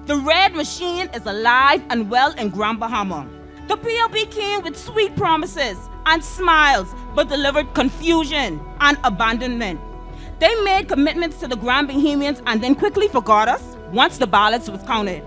The red machine is alive and well in Grand Bahama. The PLP came with sweet promises and smiles, but delivered confusion and abandonment. They made commitments to the Grand Bahamians and then quickly forgot us once the ballots was counted.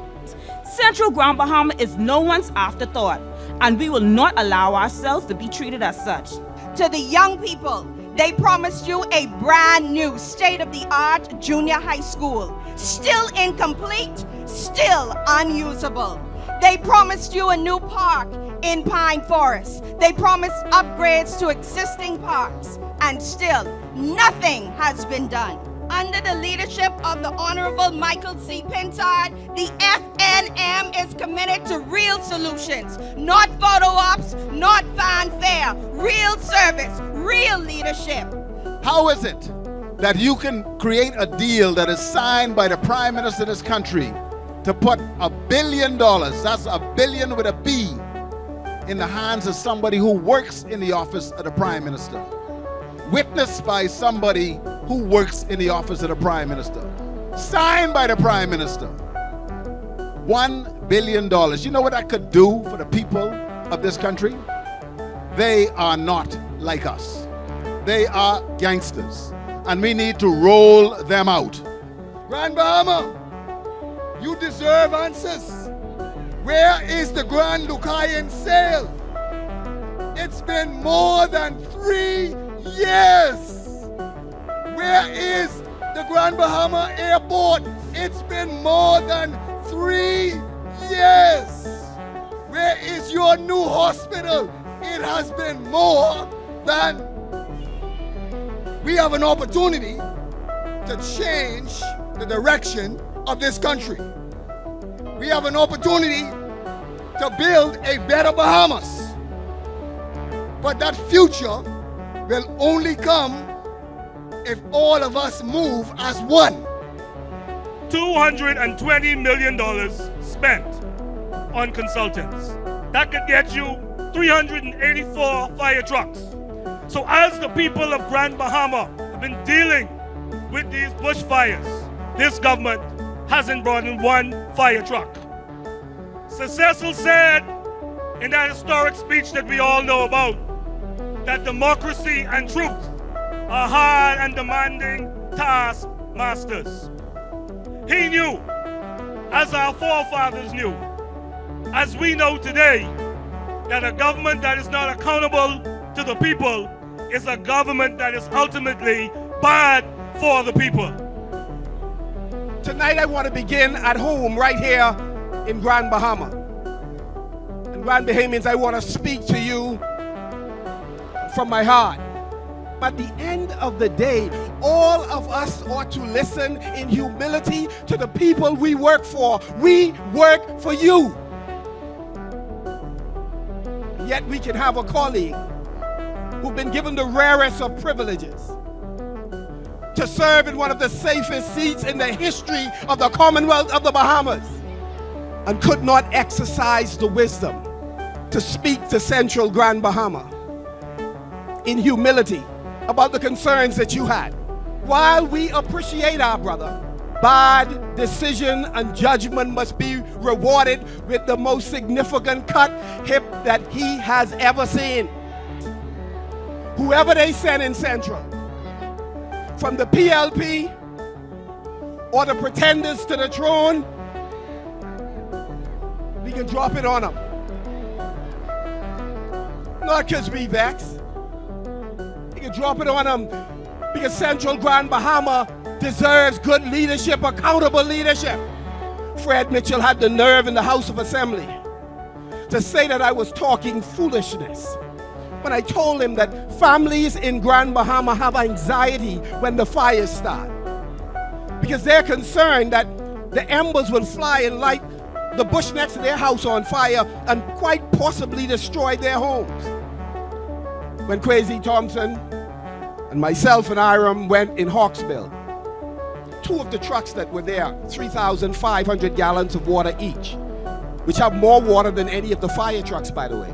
Central Grand Bahama is no one's afterthought, and we will not allow ourselves to be treated as such. To the young people, they promised you a brand new state-of-the-art junior high school, still incomplete, still unusable. They promised you a new park in Pine Forest. They promised upgrades to existing parks, and still nothing has been done. Under the leadership of the Honorable Michael C. Pintard, the FNM is committed to real solutions, not photo ops, not fanfare, real service, real leadership. How is it that you can create a deal that is signed by the Prime Minister of this country to put $1 billion, that's a billion with a B, in the hands of somebody who works in the office of the Prime Minister, witnessed by somebody who works in the office of the Prime Minister, signed by the Prime Minister? $1 billion. You know what that could do for the people of this country? They are not like us. They are gangsters, and we need to roll them out. Grand Bahama, you deserve answers. Where is the Grand Lucayan sale? It's been more than 3 years. Where is the Grand Bahama Airport? It's been more than 3 years. Where is your new hospital? It has been more than. We have an opportunity to change the direction of this country. We have an opportunity to build a better Bahamas. But that future will only come if all of us move as one. $220 million spent on consultants. That could get you 384 fire trucks. So as the people of Grand Bahama have been dealing with these bushfires, this government hasn't brought in one fire truck. Sir Cecil said in that historic speech that we all know about that democracy and truth are hard and demanding taskmasters. He knew, as our forefathers knew, as we know today, that a government that is not accountable to the people is a government that is ultimately bad for the people. Tonight I want to begin at home right here in Grand Bahama. And Grand Bahamians, I want to speak to you from my heart. At the end of the day, all of us ought to listen in humility to the people we work for. We work for you. Yet we can have a colleague who've been given the rarest of privileges to serve in one of the safest seats in the history of the Commonwealth of the Bahamas, and could not exercise the wisdom to speak to Central Grand Bahama in humility about the concerns that you had. While we appreciate our brother, bad decision and judgment must be rewarded with the most significant cut hip that he has ever seen. Whoever they send in Central, from the PLP or the pretenders to the throne, we can drop it on them. Not because we vex. We can drop it on them because Central Grand Bahama deserves good leadership, accountable leadership. Fred Mitchell had the nerve in the House of Assembly to say that I was talking foolishness when I told him that families in Grand Bahama have anxiety when the fires start, because they're concerned that the embers will fly and light the bush next to their house on fire and quite possibly destroy their homes. When Crazy Thompson and myself and Iram went in Hawksbill, two of the trucks that were there, 3,500 gallons of water each, which have more water than any of the fire trucks, by the way.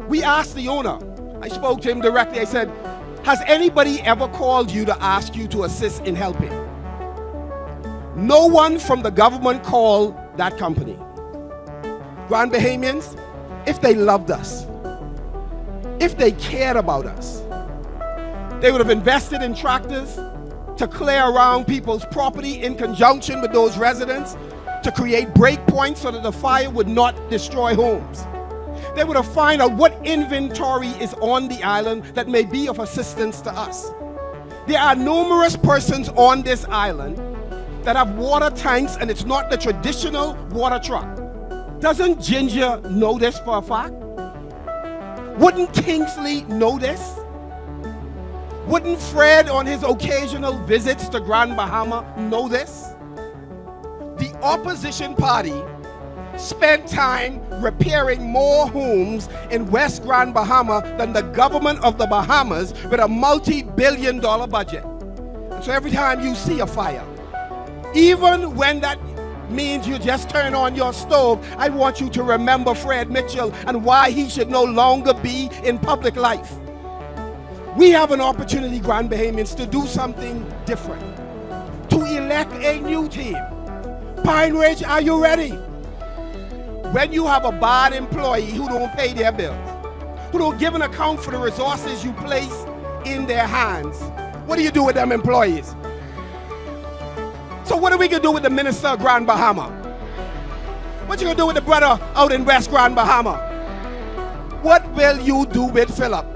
We asked the owner, I spoke to him directly, I said, has anybody ever called you to ask you to assist in helping? No one from the government called that company. Grand Bahamians, if they loved us, if they cared about us, they would have invested in tractors to clear around people's property in conjunction with those residents to create breakpoints so that the fire would not destroy homes. They would have found out what inventory is on the island that may be of assistance to us. There are numerous persons on this island that have water tanks, and it's not the traditional water truck. Doesn't Ginger know this for a fact? Wouldn't Kingsley know this? Wouldn't Fred on his occasional visits to Grand Bahama know this? The opposition party spent time repairing more homes in West Grand Bahama than the government of the Bahamas with a multi-billion-dollar budget. And so every time you see a fire, even when that means you just turn on your stove, I want you to remember Fred Mitchell and why he should no longer be in public life. We have an opportunity, Grand Bahamians, to do something different, to elect a new team. Pine Ridge, are you ready? When you have a bad employee who don't pay their bills, who don't give an account for the resources you place in their hands, what do you do with them employees? So what are we gonna do with the minister of Grand Bahama? What you gonna do with the brother out in West Grand Bahama? What will you do with Philip?